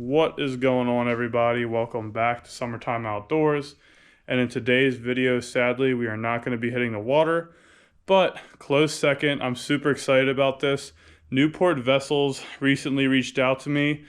What is going on, everybody? Welcome back to Summertime Outdoors. And in today's video, sadly, we are not going to be hitting the water, but close second. I'm super excited about this. Newport Vessels recently reached out to me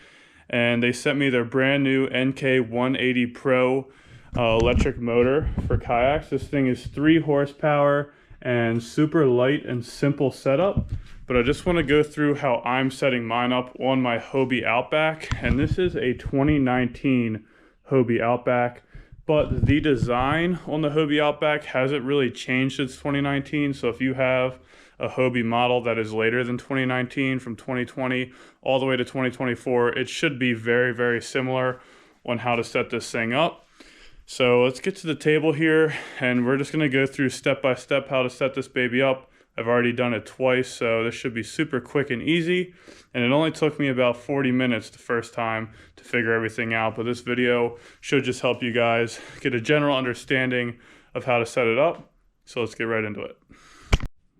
and they sent me their brand new NK180 Pro electric motor for kayaks. This thing is 3 horsepower and super light and simple setup. But I just want to go through how I'm setting mine up on my Hobie Outback. And this is a 2019 Hobie Outback. But the design on the Hobie Outback hasn't really changed since 2019. So if you have a Hobie model that is later than 2019, from 2020 all the way to 2024, it should be very, very similar on how to set this thing up. So let's get to the table here, and we're just going to go through step by step how to set this baby up. I've already done it twice, so this should be super quick and easy. And it only took me about 40 minutes the first time to figure everything out. But this video should just help you guys get a general understanding of how to set it up. So let's get right into it.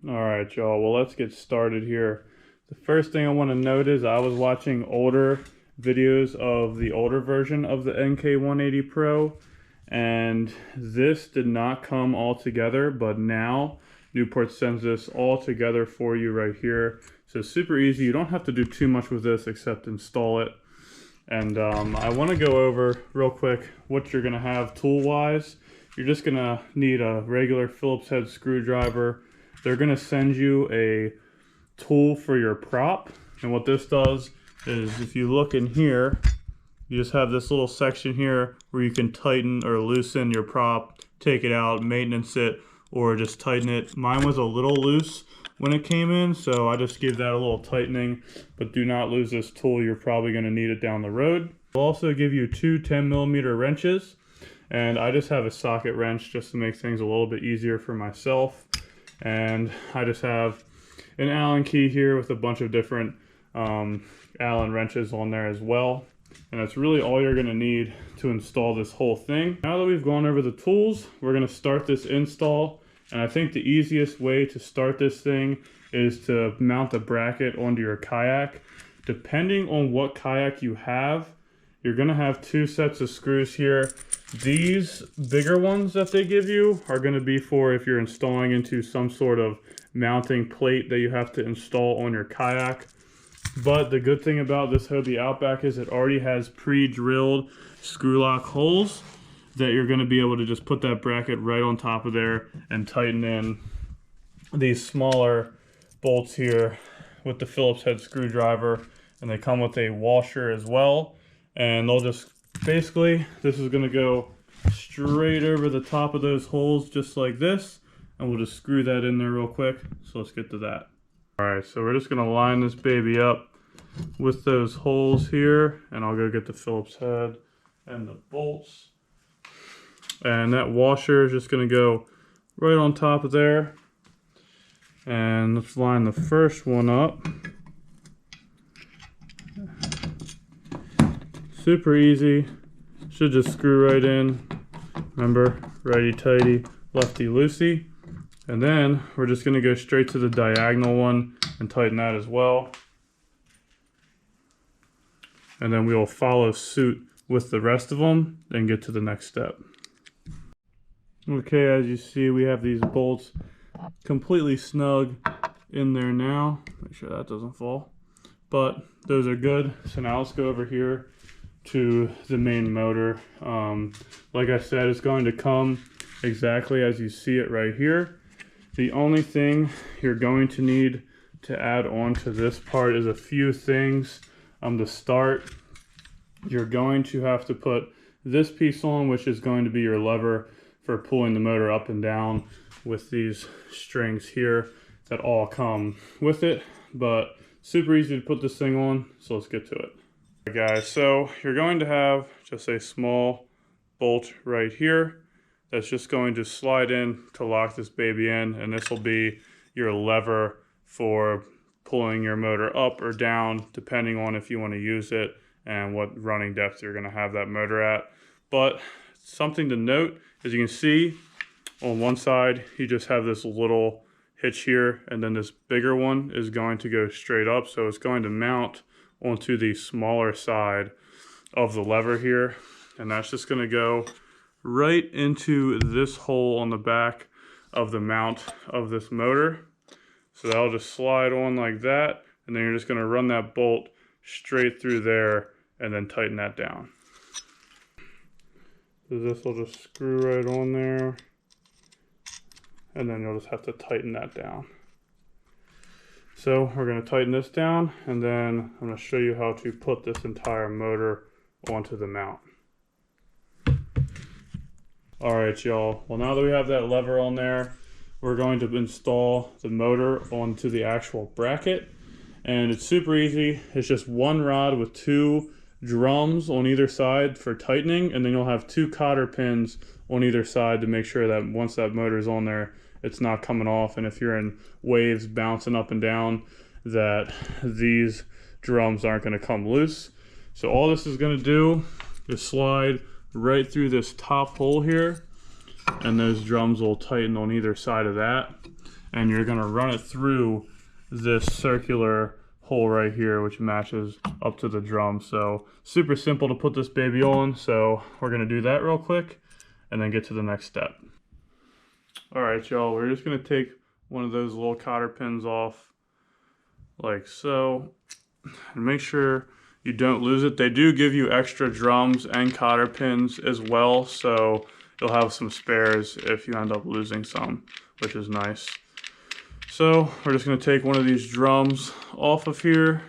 All right, y'all. Well, let's get started here. The first thing I want to note is I was watching older videos of the older version of the NK180 Pro. And this did not come all together, but now Newport sends this all together for you right here. So super easy. You don't have to do too much with this except install it. And I want to go over real quick what you're going to have tool-wise. You're just going to need a regular Phillips head screwdriver. They're going to send you a tool for your prop. And what this does is, if you look in here, you just have this little section here where you can tighten or loosen your prop, take it out, maintenance it, or just tighten it. Mine was a little loose when it came in, so I just gave that a little tightening. But do not lose this tool. You're probably going to need it down the road. We'll also give you 2 10mm wrenches, and I just have a socket wrench just to make things a little bit easier for myself. And I just have an Allen key here with a bunch of different Allen wrenches on there as well. And that's really all you're going to need to install this whole thing. Now that we've gone over the tools, we're going to start this install. And I think the easiest way to start this thing is to mount the bracket onto your kayak. Depending on what kayak you have, you're going to have 2 sets of screws here. These bigger ones that they give you are going to be for if you're installing into some sort of mounting plate that you have to install on your kayak. But the good thing about this Hobie Outback is it already has pre-drilled screw lock holes that you're going to be able to just put that bracket right on top of there and tighten in these smaller bolts here with the Phillips head screwdriver. And they come with a washer as well. And they'll just, basically, this is going to go straight over the top of those holes just like this. And we'll just screw that in there real quick. So let's get to that. Alright, so we're just going to line this baby up with those holes here, and I'll go get the Phillips head and the bolts. And that washer is just going to go right on top of there. And let's line the first one up. Super easy. Should just screw right in. Remember, righty tighty, lefty loosey. And then we're just going to go straight to the diagonal one and tighten that as well. And then we will follow suit with the rest of them and get to the next step. Okay, as you see, we have these bolts completely snug in there now. Make sure that doesn't fall. But those are good. So now let's go over here to the main motor. Like I said, it's going to come exactly as you see it right here. The only thing you're going to need to add on to this part is a few things. To start, you're going to have to put this piece on, which is going to be your lever for pulling the motor up and down with these strings here that all come with it. But super easy to put this thing on, so let's get to it. All right, guys, so you're going to have just a small bolt right here that's just going to slide in to lock this baby in, and this will be your lever for pulling your motor up or down, depending on if you want to use it and what running depth you're going to have that motor at. But something to note, as you can see, on one side, you just have this little hitch here, and then this bigger one is going to go straight up, so it's going to mount onto the smaller side of the lever here, and that's just going to go right into this hole on the back of the mount of this motor. So that'll just slide on like that, and then you're just going to run that bolt straight through there and then tighten that down. So this will just screw right on there, and then you'll just have to tighten that down. So we're going to tighten this down, and then I'm going to show you how to put this entire motor onto the mount. Alright y'all, well now that we have that lever on there, we're going to install the motor onto the actual bracket. And it's super easy. It's just one rod with 2 drums on either side for tightening, and then you'll have 2 cotter pins on either side to make sure that once that motor is on there, it's not coming off, and if you're in waves bouncing up and down, that these drums aren't going to come loose. So all this is going to do is slide right through this top hole here, and those drums will tighten on either side of that, and you're going to run it through this circular hole right here, which matches up to the drum. So super simple to put this baby on. So we're going to do that real quick and then get to the next step. Alright y'all, we're just going to take one of those little cotter pins off like so, and make sure you don't lose it. They do give you extra drums and cotter pins as well, so you'll have some spares if you end up losing some, which is nice. So we're just going to take one of these drums off of here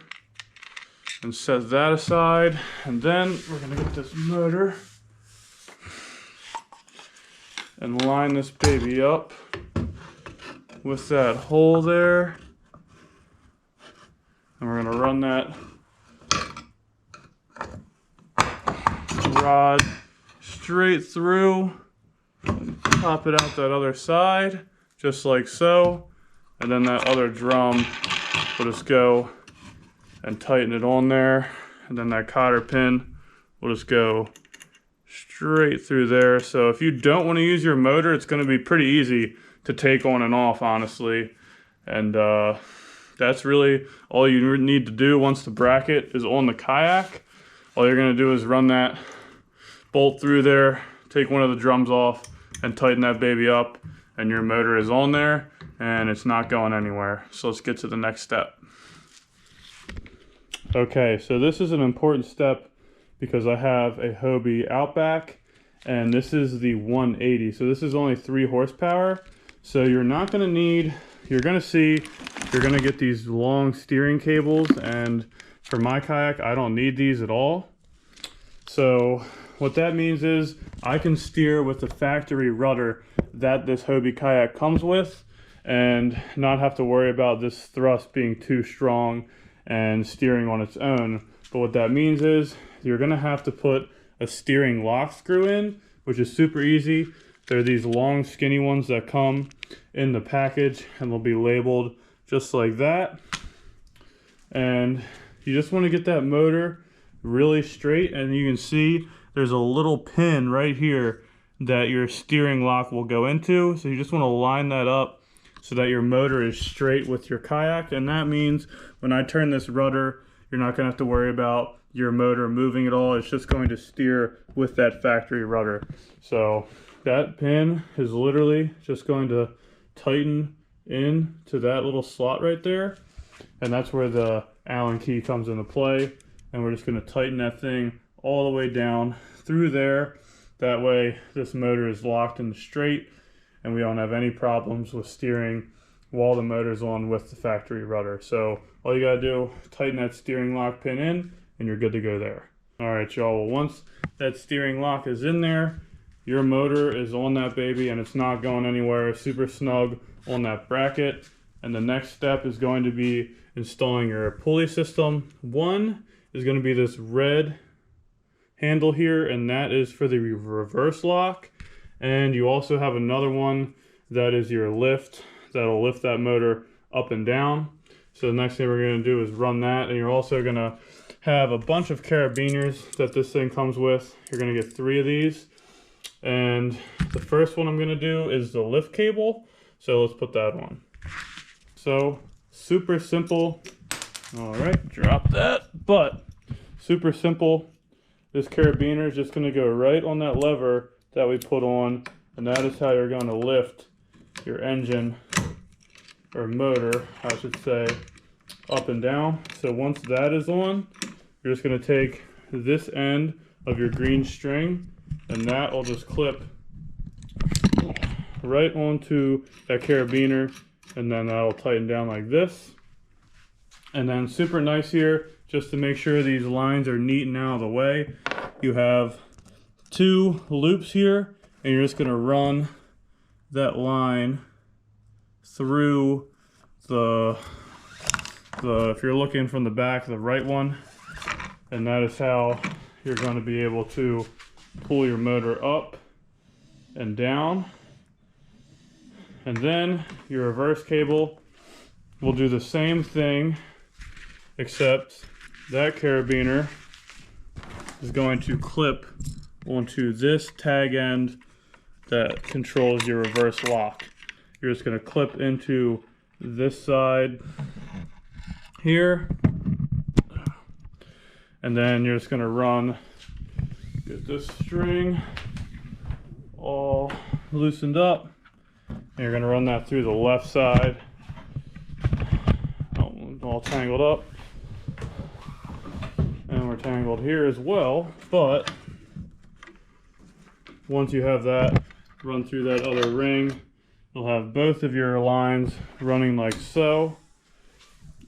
and set that aside, and then we're going to get this motor and line this baby up with that hole there, and we're going to run that rod straight through and pop it out that other side just like so, and then that other drum will just go and tighten it on there, and then that cotter pin will just go straight through there. So if you don't want to use your motor, it's going to be pretty easy to take on and off, honestly. And that's really all you need to do once the bracket is on the kayak. All you're going to do is run that bolt through there, take one of the drums off, and tighten that baby up, and your motor is on there and it's not going anywhere. So let's get to the next step. Okay, so this is an important step because I have a Hobie Outback, and this is the 180. So this is only 3 horsepower. So you're not going to need, you're going to get these long steering cables, and for my kayak, I don't need these at all. So what that means is I can steer with the factory rudder that this Hobie Kayak comes with and not have to worry about this thrust being too strong and steering on its own. But what that means is you're going to have to put a steering lock screw in, which is super easy. They're these long skinny ones that come in the package, and they'll be labeled just like that. And you just want to get that motor really straight, and you can see there's a little pin right here that your steering lock will go into. So you just want to line that up so that your motor is straight with your kayak, and that means when I turn this rudder, you're not going to have to worry about your motor moving at all. It's just going to steer with that factory rudder. So that pin is literally just going to tighten in to that little slot right there, and that's where the Allen key comes into play. And we're just going to tighten that thing all the way down through there. That way this motor is locked and straight, and we don't have any problems with steering while the motor's on with the factory rudder. So all you gotta do, tighten that steering lock pin in, and you're good to go there. All right, y'all, well, once that steering lock is in there, your motor is on that baby and it's not going anywhere, super snug on that bracket. And the next step is going to be installing your pulley system. One is going to be this red handle here, and that is for the reverse lock. And you also have another one that is your lift, that'll lift that motor up and down. So the next thing we're going to do is run that, and you're also going to have a bunch of carabiners that this thing comes with. You're going to get 3 of these, and the first one I'm going to do is the lift cable. So let's put that on. So super simple. All right, drop that, but super simple. this carabiner is just going to go right on that lever that we put on, and that is how you're going to lift your engine, or motor I should say, up and down. So once that is on, you're just going to take this end of your green string, and that will just clip right onto that carabiner, and then that'll tighten down like this. And then super nice here, just to make sure these lines are neat and out of the way, you have 2 loops here, and you're just going to run that line through the if you're looking from the back, the right one, and that is how you're going to be able to pull your motor up and down. And then your reverse cable will do the same thing, except that carabiner is going to clip onto this tag end that controls your reverse lock. You're just going to clip into this side here, and then you're just going to get this string all loosened up, and you're going to run that through the left side. All tangled up, and we're tangled here as well, but once you have that run through that other ring, you'll have both of your lines running like so,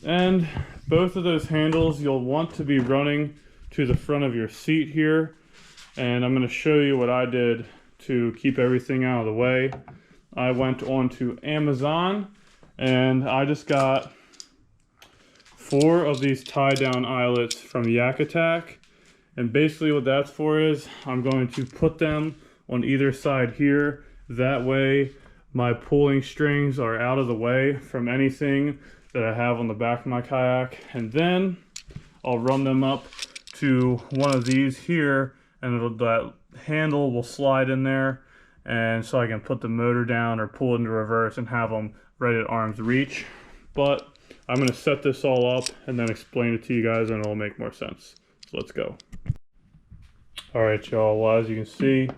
and both of those handles you'll want to be running to the front of your seat here. And I'm going to show you what I did to keep everything out of the way. I went onto Amazon and I just got 4 of these tie-down eyelets from YakAttack, and basically what that's for is I'm going to put them on either side here. That way my pulling strings are out of the way from anything that I have on the back of my kayak, and then I'll run them up to one of these here, and that handle will slide in there, and so I can put the motor down or pull into reverse and have them right at arm's reach. But I'm going to set this all up and then explain it to you guys, and it'll make more sense. So let's go. Alright y'all, well, as you can see,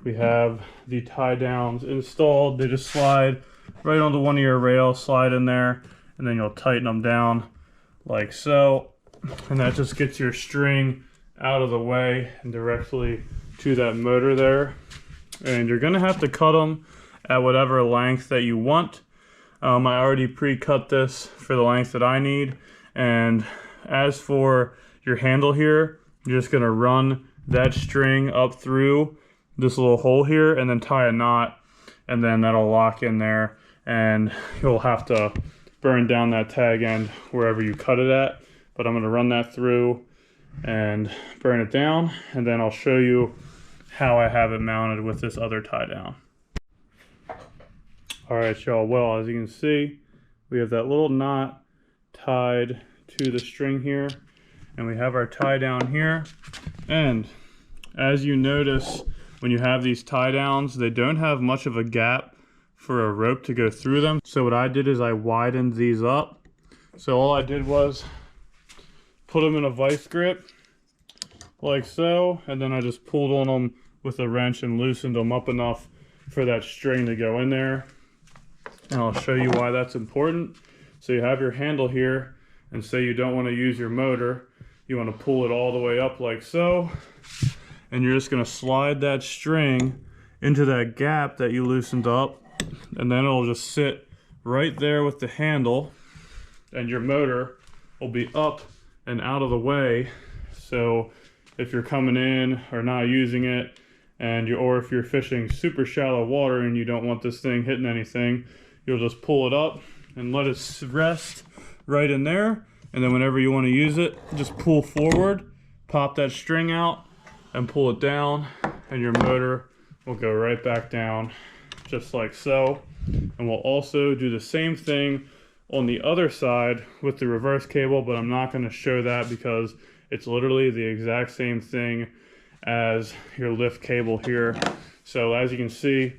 we have the tie downs installed. They just slide right onto one of your rails, slide in there, and then you'll tighten them down like so. And that just gets your string out of the way and directly to that motor there. And you're going to have to cut them at whatever length that you want. I already pre-cut this for the length that I need. And as for your handle here, you're just going to run that string up through this little hole here and then tie a knot, and then that'll lock in there, and you'll have to burn down that tag end wherever you cut it at. But I'm going to run that through and burn it down, and then I'll show you how I have it mounted with this other tie down. Alright y'all, well, as you can see, we have that little knot tied to the string here, and we have our tie down here. And as you notice, when you have these tie downs, they don't have much of a gap for a rope to go through them. So what I did is I widened these up. So all I did was put them in a vice grip like so, and then I just pulled on them with a wrench and loosened them up enough for that string to go in there. And I'll show you why that's important. So you have your handle here, and say you don't want to use your motor, you want to pull it all the way up like so, and you're just going to slide that string into that gap that you loosened up, and then it'll just sit right there with the handle, and your motor will be up and out of the way. So if you're coming in or not using it, or if you're fishing super shallow water and you don't want this thing hitting anything, you'll just pull it up and let it rest right in there, and then whenever you want to use it, just pull forward, pop that string out and pull it down, and your motor will go right back down just like so. And we'll also do the same thing on the other side with the reverse cable, but I'm not going to show that because it's literally the exact same thing as your lift cable here. So as you can see,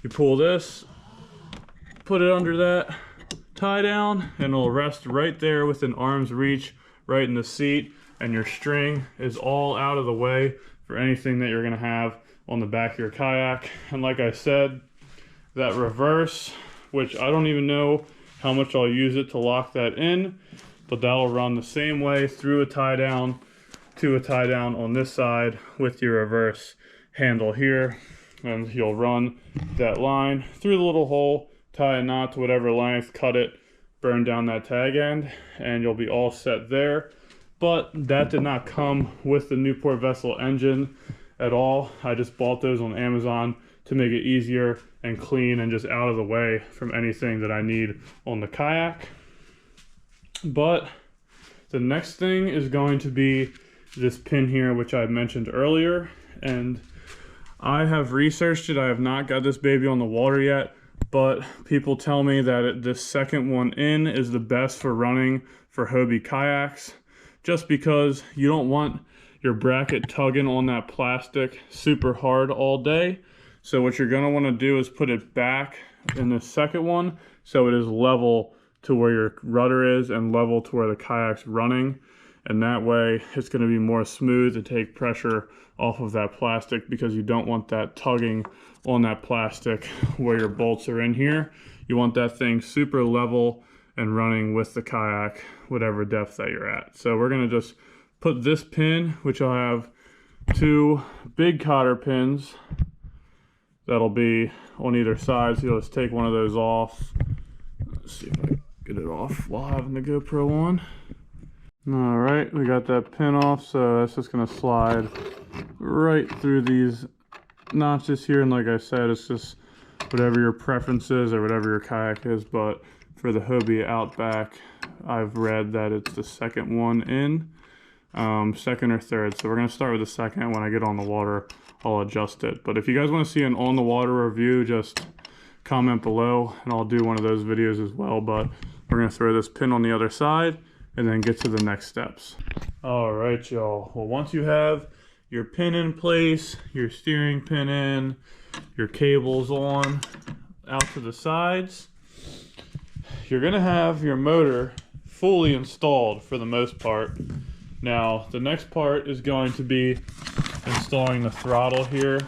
you pull this, put it under that tie down, and it'll rest right there within arm's reach, right in the seat. and your string is all out of the way for anything that you're gonna have on the back of your kayak. And like I said, that reverse, which I don't even know how much I'll use it to lock that in, but that'll run the same way through a tie down to a tie down on this side with your reverse handle here. And you'll run that line through the little hole, tie a knot to whatever length, cut it, burn down that tag end, and you'll be all set there. But that did not come with the Newport Vessel engine at all. I just bought those on Amazon to make it easier and clean and just out of the way from anything that I need on the kayak. But the next thing is going to be this pin here, which I mentioned earlier, and I have researched it. I have not got this baby on the water yet, but people tell me that this second one in is the best for running for Hobie kayaks, just because you don't want your bracket tugging on that plastic super hard all day. So what you're gonna wanna do is put it back in the second one so it is level to where your rudder is and level to where the kayak's running. And that way it's gonna be more smooth to take pressure off of that plastic, because you don't want that tugging on that plastic where your bolts are in here. You want that thing super level and running with the kayak, whatever depth that you're at. So we're gonna just put this pin, which I'll have 2 big cotter pins that'll be on either side. So you'll just take one of those off. Let's see if I can get it off while having the GoPro on. All right, we got that pin off, so that's just gonna slide right through these notches here. And like I said, it's just whatever your preference is or whatever your kayak is, but for the Hobie Outback, I've read that it's the second one in, second or third. So we're gonna start with the second. When I get on the water, I'll adjust it. But if you guys wanna see an on the water review, just comment below and I'll do one of those videos as well. But we're gonna throw this pin on the other side and then get to the next steps. All right, y'all. Well, once you have your pin in place, your steering pin in, your cables on out to the sides, you're gonna have your motor fully installed for the most part. Now, the next part is going to be installing the throttle here.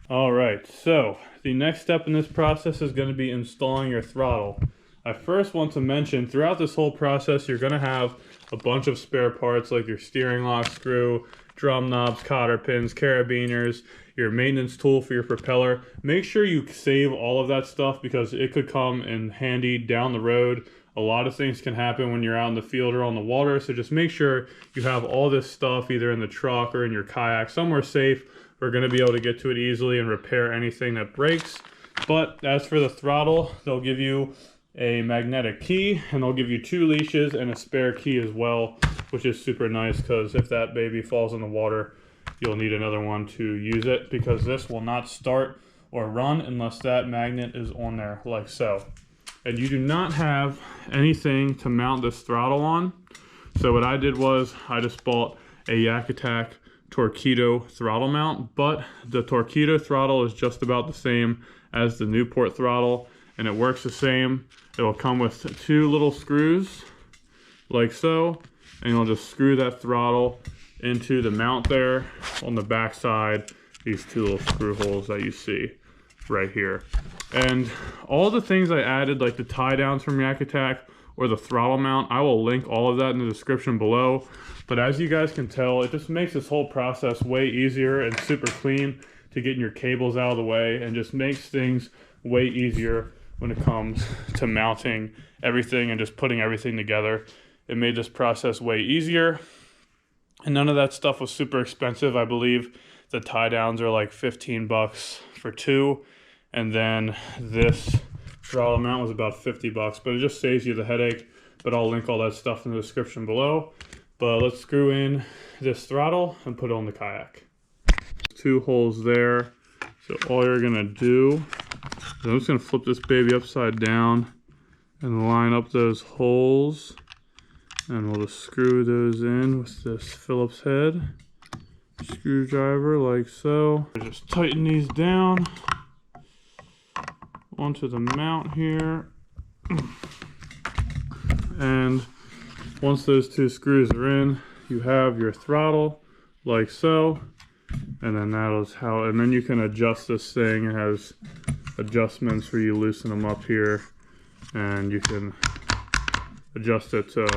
All right, so the next step in this process is gonna be installing your throttle. I first want to mention, throughout this whole process, you're gonna have a bunch of spare parts like your steering lock screw, drum knobs, cotter pins, carabiners, your maintenance tool for your propeller. Make sure you save all of that stuff because it could come in handy down the road. A lot of things can happen when you're out in the field or on the water, so just make sure you have all this stuff either in the truck or in your kayak, somewhere safe. We're gonna be able to get to it easily and repair anything that breaks. But as for the throttle, they'll give you a magnetic key, and they'll give you 2 leashes and a spare key as well, which is super nice because if that baby falls in the water, you'll need another one to use it, because this will not start or run unless that magnet is on there like so. And you do not have anything to mount this throttle on. So what I did was I just bought a YakAttack Torpedo throttle mount, but the Torpedo throttle is just about the same as the Newport throttle, and it works the same. It'll come with 2 little screws like so, and you'll just screw that throttle into the mount there on the back side, these 2 little screw holes that you see right here. And all the things I added, like the tie downs from YakAttack or the throttle mount, I will link all of that in the description below. But as you guys can tell, it just makes this whole process way easier and super clean to getting your cables out of the way, and just makes things way easier when it comes to mounting everything and just putting everything together. It made this process way easier, and none of that stuff was super expensive. I believe the tie downs are like 15 bucks for 2, and then this throttle mount was about 50 bucks, but it just saves you the headache. But I'll link all that stuff in the description below. But let's screw in this throttle and put it on the kayak. 2 holes there. So all you're gonna do is I'm just gonna flip this baby upside down and line up those holes, and we'll just screw those in with this Phillips head screwdriver like so. Just tighten these down onto the mount here, and once those 2 screws are in, you have your throttle like so, and then that'll how, and then you can adjust this thing. It has adjustments where you loosen them up here, and you can adjust it to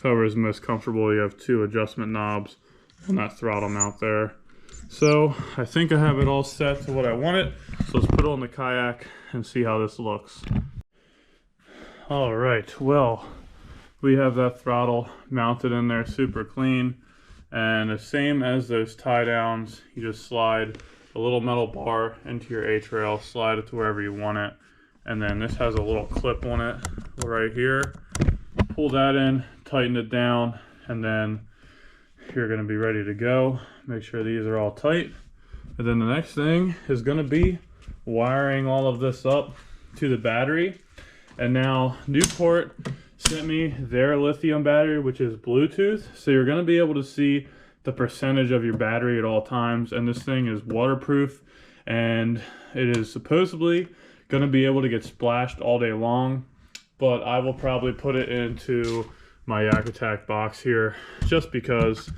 however is most comfortable. You have 2 adjustment knobs on that throttle mount there. So I think I have it all set to what I want it. So let's put it on the kayak and see how this looks. All right, well, we have that throttle mounted in there super clean. And the same as those tie downs, you just slide a little metal bar into your H-rail, slide it to wherever you want it. And then this has a little clip on it right here. Pull that in, tighten it down, and then you're gonna be ready to go. Make sure these are all tight. And then the next thing is gonna be wiring all of this up to the battery. And now Newport sent me their lithium battery, which is Bluetooth. So you're gonna be able to see the percentage of your battery at all times. And this thing is waterproof, and it is supposedly gonna be able to get splashed all day long. But I will probably put it into my YakAttack box here just because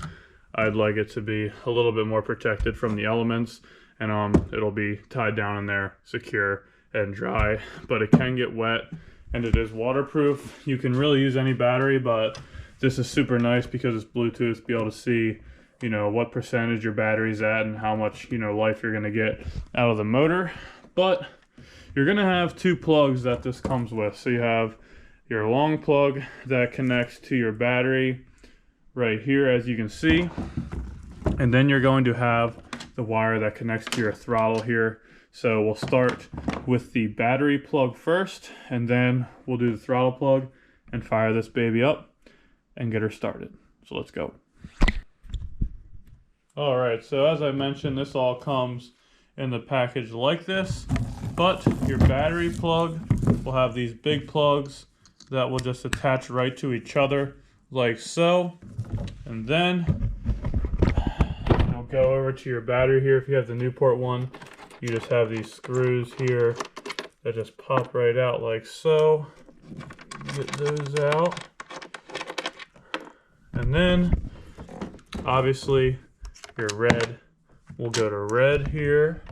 I'd like it to be a little bit more protected from the elements, and it'll be tied down in there secure and dry. But it can get wet, and it is waterproof. You can really use any battery, but this is super nice because it's Bluetooth, be able to see, you know, what percentage your battery's at and how much, you know, life you're gonna get out of the motor. But you're gonna have 2 plugs that this comes with. So you have your long plug that connects to your battery right here, as you can see. And then you're going to have the wire that connects to your throttle here. So we'll start with the battery plug first, and then we'll do the throttle plug and fire this baby up and get her started. So let's go. All right, so as I mentioned, this all comes in the package like this, but your battery plug will have these big plugs that will just attach right to each other like so. And then you'll go over to your battery here. If you have the Newport one, you just have these screws here that just pop right out like so. Get those out. And then obviously your red will go to red here.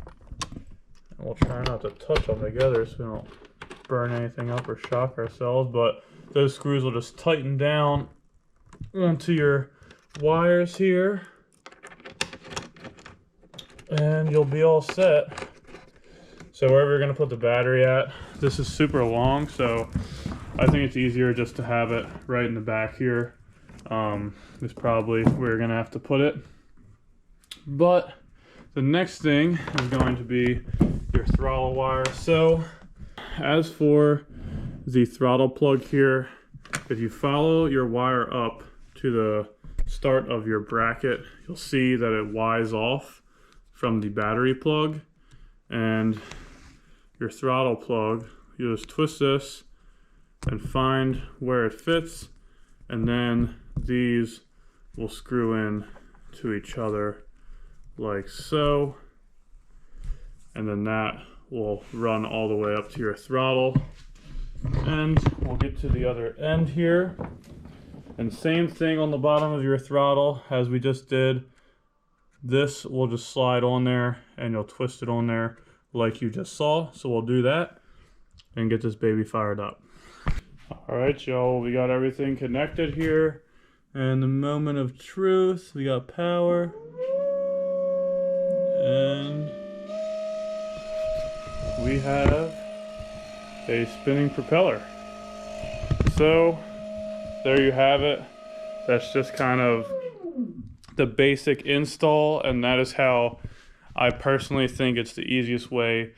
And we'll try not to touch them together so we don't burn anything up or shock ourselves, but those screws will just tighten down onto your wires here, and you'll be all set. So wherever you're going to put the battery at, this is super long, so I think it's easier just to have it right in the back here. Is probably where you're going to have to put it. But the next thing is going to be your throttle wire. So as for the throttle plug here, if you follow your wire up to the start of your bracket, you'll see that it Y's off from the battery plug, and your throttle plug, you just twist this and find where it fits, and then these will screw in to each other like so, and then that will run all the way up to your throttle. And we'll get to the other end here, and same thing on the bottom of your throttle as we just did. This will just slide on there, and you'll twist it on there like you just saw. So we'll do that and get this baby fired up. All right, y'all, we got everything connected here, and the moment of truth, we got power, and we have a spinning propeller. So there you have it. That's just kind of the basic install, and that is how I personally think it's the easiest way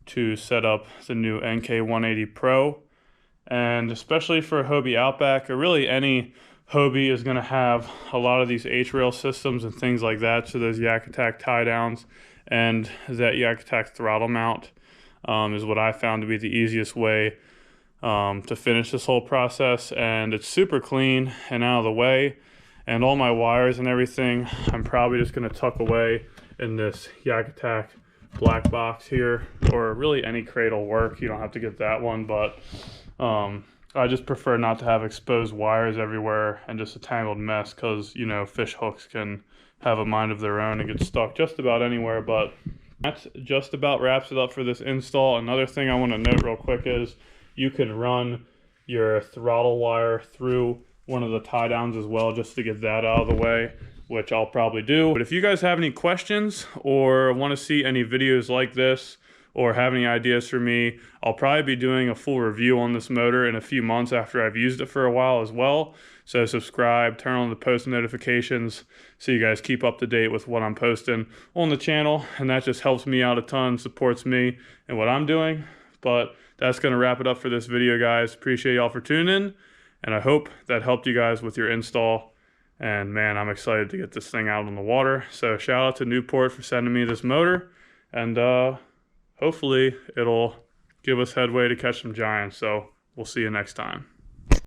to set up the new NK180 Pro. And especially for a Hobie Outback, or really any Hobie, is going to have a lot of these H-rail systems and things like that. So those YakAttack Tiedowns and that YakAttack Throttle mount is what I found to be the easiest way to finish this whole process. And it's super clean and out of the way. And all my wires and everything, I'm probably just going to tuck away in this YakAttack black box here, or really any crate will work. You don't have to get that one, but I just prefer not to have exposed wires everywhere and just a tangled mess, because, you know, fish hooks can have a mind of their own and get stuck just about anywhere. But that's just about wraps it up for this install. Another thing I want to note real quick is you can run your throttle wire through one of the tie downs as well, just to get that out of the way, which I'll probably do. But if you guys have any questions or want to see any videos like this or have any ideas for me, I'll probably be doing a full review on this motor in a few months after I've used it for a while as well. So subscribe, turn on the post notifications so you guys keep up to date with what I'm posting on the channel, and that just helps me out a ton, supports me and what I'm doing. But that's going to wrap it up for this video, guys. Appreciate y'all for tuning in, and I hope that helped you guys with your install. And man, I'm excited to get this thing out on the water. So shout out to Newport for sending me this motor, and hopefully it'll give us headway to catch some giants. So we'll see you next time.